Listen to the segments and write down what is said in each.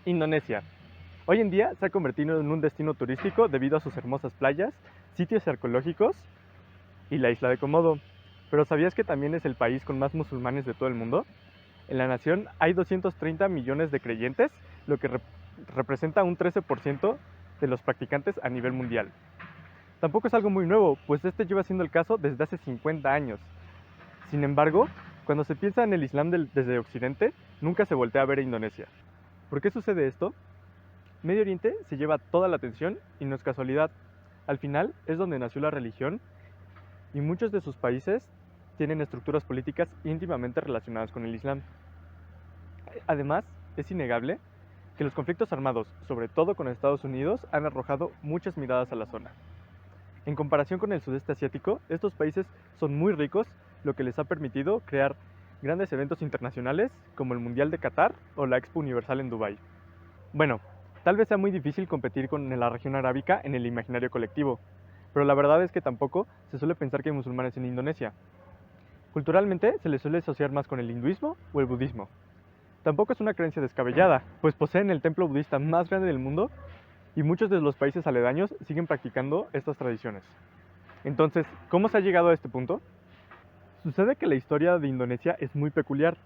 Indonesia. Hoy en día se ha convertido en un destino turístico debido a sus hermosas playas, sitios arqueológicos y la isla de Komodo. Pero ¿sabías que también es el país con más musulmanes de todo el mundo? En la nación hay 230 millones de creyentes, lo que representa un 13% de los practicantes a nivel mundial. Tampoco es algo muy nuevo, pues este lleva siendo el caso desde hace 50 años. Sin embargo, cuando se piensa en el Islam desde Occidente, nunca se voltea a ver a Indonesia. ¿Por qué sucede esto? Medio Oriente se lleva toda la atención y no es casualidad. Al final es donde nació la religión y muchos de sus países tienen estructuras políticas íntimamente relacionadas con el Islam. Además, es innegable que los conflictos armados, sobre todo con Estados Unidos, han arrojado muchas miradas a la zona. En comparación con el sudeste asiático, estos países son muy ricos, lo que les ha permitido crear grandes eventos internacionales como el Mundial de Qatar o la Expo Universal en Dubái. Bueno, tal vez sea muy difícil competir con la región arábica en el imaginario colectivo, pero la verdad es que tampoco se suele pensar que hay musulmanes en Indonesia. Culturalmente se les suele asociar más con el hinduismo o el budismo. Tampoco es una creencia descabellada, pues poseen el templo budista más grande del mundo y muchos de los países aledaños siguen practicando estas tradiciones. Entonces, ¿cómo se ha llegado a este punto? Sucede que la historia de Indonesia es muy peculiar,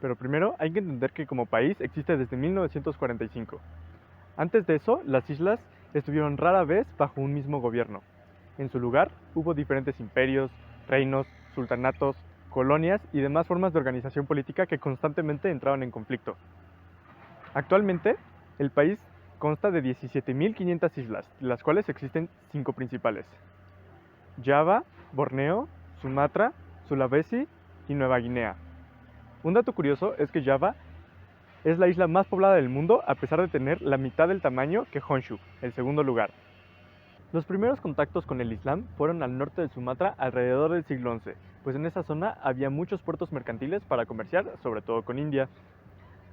pero primero hay que entender que como país existe desde 1945. Antes de eso, las islas estuvieron rara vez bajo un mismo gobierno. En su lugar, hubo diferentes imperios, reinos, sultanatos, colonias y demás formas de organización política que constantemente entraban en conflicto. Actualmente, el país consta de 17.500 islas, de las cuales existen 5 principales: Java, Borneo, Sumatra, Sulawesi y Nueva Guinea. Un dato curioso es que Java es la isla más poblada del mundo a pesar de tener la mitad del tamaño que Honshu, el segundo lugar. Los primeros contactos con el Islam fueron al norte de Sumatra alrededor del siglo XI, pues en esa zona había muchos puertos mercantiles para comerciar, sobre todo con India.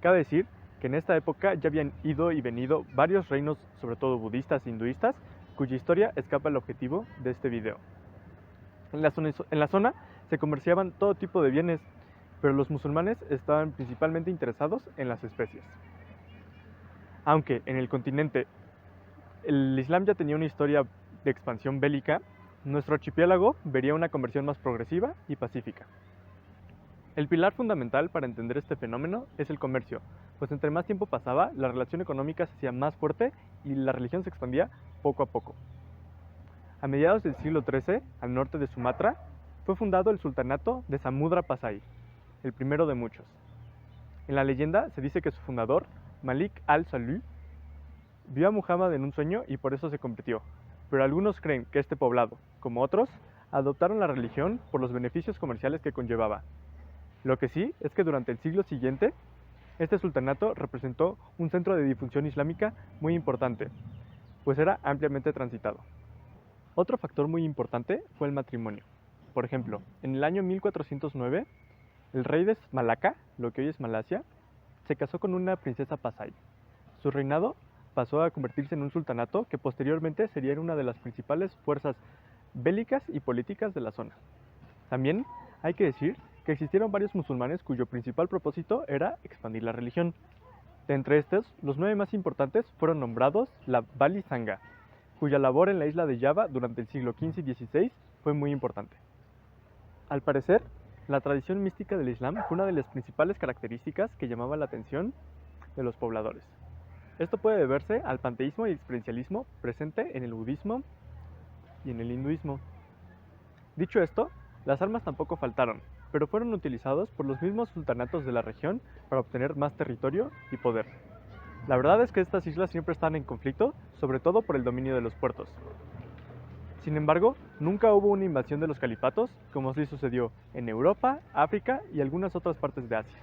Cabe decir que en esta época ya habían ido y venido varios reinos, sobre todo budistas e hinduistas, cuya historia escapa al objetivo de este video. En la zona se comerciaban todo tipo de bienes, pero los musulmanes estaban principalmente interesados en las especies. Aunque en el continente el Islam ya tenía una historia de expansión bélica, nuestro archipiélago vería una conversión más progresiva y pacífica. El pilar fundamental para entender este fenómeno es el comercio, pues entre más tiempo pasaba, la relación económica se hacía más fuerte y la religión se expandía poco a poco. A mediados del siglo XIII, al norte de Sumatra, fue fundado el sultanato de Samudra Pasai, el primero de muchos. En la leyenda se dice que su fundador, Malik al-Salih, vio a Muhammad en un sueño y por eso se convirtió, pero algunos creen que este poblado, como otros, adoptaron la religión por los beneficios comerciales que conllevaba. Lo que sí es que durante el siglo siguiente, este sultanato representó un centro de difusión islámica muy importante, pues era ampliamente transitado. Otro factor muy importante fue el matrimonio. Por ejemplo, en el año 1409, el rey de Malaca, lo que hoy es Malasia, se casó con una princesa Pasai. Su reinado pasó a convertirse en un sultanato que posteriormente sería una de las principales fuerzas bélicas y políticas de la zona. También hay que decir que existieron varios musulmanes cuyo principal propósito era expandir la religión. De entre estos, los 9 más importantes fueron nombrados la Bali Sangha, cuya labor en la isla de Java durante el siglo XV y XVI fue muy importante. Al parecer, la tradición mística del Islam fue una de las principales características que llamaba la atención de los pobladores. Esto puede deberse al panteísmo y experiencialismo presente en el budismo y en el hinduismo. Dicho esto, las armas tampoco faltaron, pero fueron utilizados por los mismos sultanatos de la región para obtener más territorio y poder. La verdad es que estas islas siempre están en conflicto, sobre todo por el dominio de los puertos. Sin embargo, nunca hubo una invasión de los califatos, como sí sucedió en Europa, África y algunas otras partes de Asia.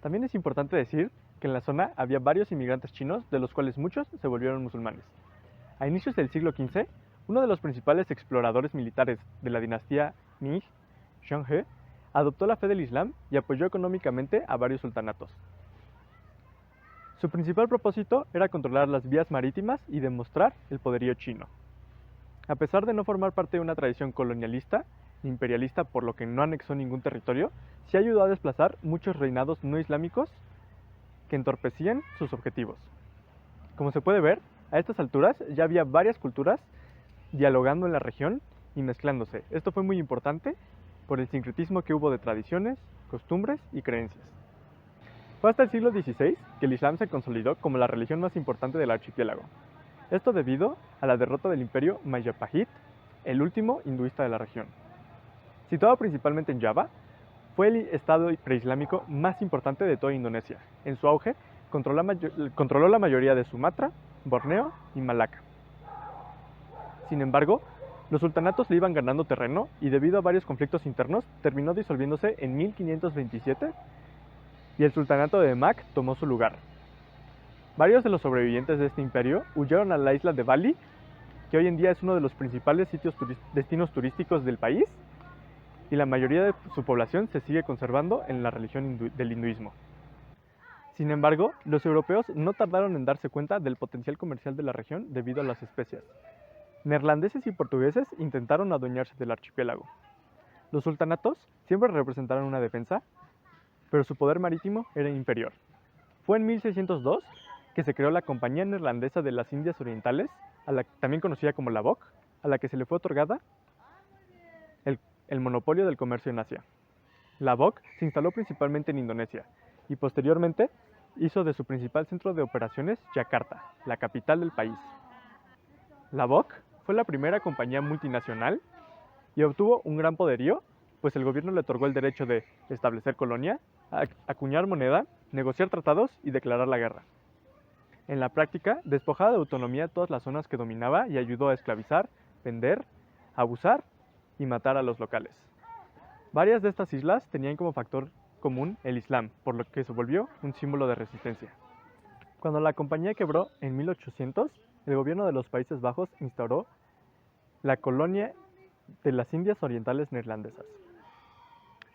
También es importante decir que en la zona había varios inmigrantes chinos, de los cuales muchos se volvieron musulmanes. A inicios del siglo XV, uno de los principales exploradores militares de la dinastía Ming, Zheng He, adoptó la fe del Islam y apoyó económicamente a varios sultanatos. Su principal propósito era controlar las vías marítimas y demostrar el poderío chino. A pesar de no formar parte de una tradición colonialista ni imperialista, por lo que no anexó ningún territorio, sí ayudó a desplazar muchos reinados no islámicos que entorpecían sus objetivos. Como se puede ver, a estas alturas ya había varias culturas dialogando en la región y mezclándose. Esto fue muy importante por el sincretismo que hubo de tradiciones, costumbres y creencias. Fue hasta el siglo XVI que el Islam se consolidó como la religión más importante del archipiélago. Esto debido a la derrota del imperio Majapahit, el último hinduista de la región. Situado principalmente en Java, fue el estado preislámico más importante de toda Indonesia. En su auge, controló la mayoría de Sumatra, Borneo y Malaca. Sin embargo, los sultanatos le iban ganando terreno y debido a varios conflictos internos terminó disolviéndose en 1527 y el sultanato de Demak tomó su lugar. Varios de los sobrevivientes de este imperio huyeron a la isla de Bali, que hoy en día es uno de los principales destinos turísticos del país, y la mayoría de su población se sigue conservando en la religión del hinduismo. Sin embargo, los europeos no tardaron en darse cuenta del potencial comercial de la región debido a las especias. Neerlandeses y portugueses intentaron adueñarse del archipiélago. Los sultanatos siempre representaron una defensa, pero su poder marítimo era inferior. Fue en 1602 que se creó la Compañía Neerlandesa de las Indias Orientales, también conocida como la BOC, a la que se le fue otorgada el monopolio del comercio en Asia. La BOC se instaló principalmente en Indonesia y posteriormente hizo de su principal centro de operaciones Yakarta, la capital del país. La BOC fue la primera compañía multinacional y obtuvo un gran poderío, pues el gobierno le otorgó el derecho de establecer colonia, acuñar moneda, negociar tratados y declarar la guerra. En la práctica, despojaba de autonomía todas las zonas que dominaba y ayudó a esclavizar, vender, abusar y matar a los locales. Varias de estas islas tenían como factor común el Islam, por lo que se volvió un símbolo de resistencia. Cuando la compañía quebró en 1800, el gobierno de los Países Bajos instauró la colonia de las Indias Orientales Neerlandesas.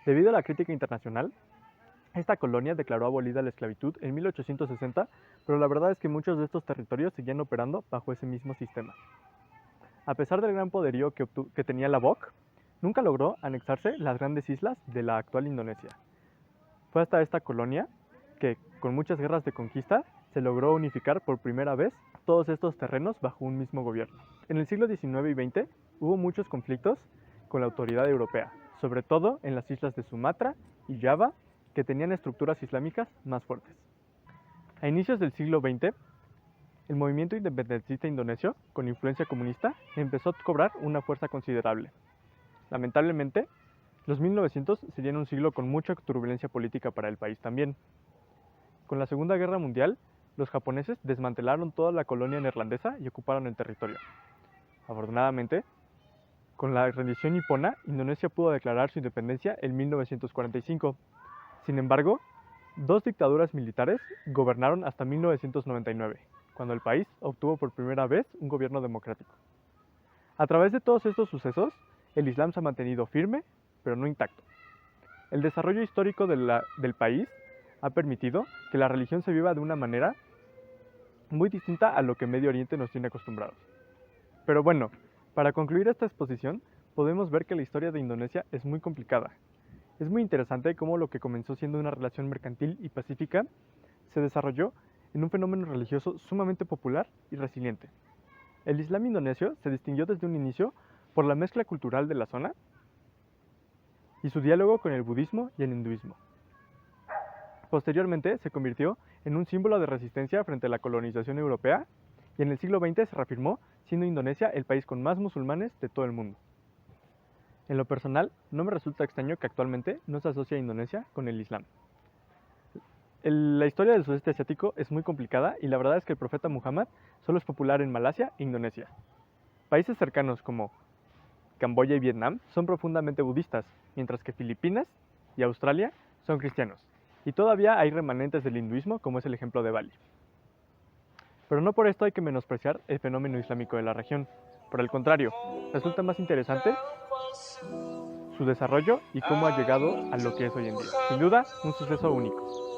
Debido a la crítica internacional, esta colonia declaró abolida la esclavitud en 1860, pero la verdad es que muchos de estos territorios seguían operando bajo ese mismo sistema. A pesar del gran poderío que tenía la BOC, nunca logró anexarse las grandes islas de la actual Indonesia. Fue hasta esta colonia que, con muchas guerras de conquista, se logró unificar por primera vez todos estos terrenos bajo un mismo gobierno. En el siglo XIX y XX hubo muchos conflictos con la autoridad europea, sobre todo en las islas de Sumatra y Java, que tenían estructuras islámicas más fuertes. A inicios del siglo XX, el movimiento independentista indonesio, con influencia comunista, empezó a cobrar una fuerza considerable. Lamentablemente, los 1900 serían un siglo con mucha turbulencia política para el país también. Con la Segunda Guerra Mundial, los japoneses desmantelaron toda la colonia neerlandesa y ocuparon el territorio. Afortunadamente, con la rendición nipona, Indonesia pudo declarar su independencia en 1945. Sin embargo, dos dictaduras militares gobernaron hasta 1999, cuando el país obtuvo por primera vez un gobierno democrático. A través de todos estos sucesos, el Islam se ha mantenido firme, pero no intacto. El desarrollo histórico del país ha permitido que la religión se viva de una manera muy distinta a lo que Medio Oriente nos tiene acostumbrados. Pero bueno, para concluir esta exposición, podemos ver que la historia de Indonesia es muy complicada. Es muy interesante cómo lo que comenzó siendo una relación mercantil y pacífica se desarrolló en un fenómeno religioso sumamente popular y resiliente. El Islam indonesio se distinguió desde un inicio por la mezcla cultural de la zona y su diálogo con el budismo y el hinduismo. Posteriormente se convirtió en un símbolo de resistencia frente a la colonización europea y en el siglo XX se reafirmó siendo Indonesia el país con más musulmanes de todo el mundo. En lo personal, no me resulta extraño que actualmente no se asocie a Indonesia con el Islam. La historia del sudeste asiático es muy complicada y la verdad es que el profeta Muhammad solo es popular en Malasia e Indonesia. Países cercanos como Camboya y Vietnam son profundamente budistas, mientras que Filipinas y Australia son cristianos. Y todavía hay remanentes del hinduismo, como es el ejemplo de Bali. Pero no por esto hay que menospreciar el fenómeno islámico de la región. Por el contrario, resulta más interesante su desarrollo y cómo ha llegado a lo que es hoy en día. Sin duda, un suceso único.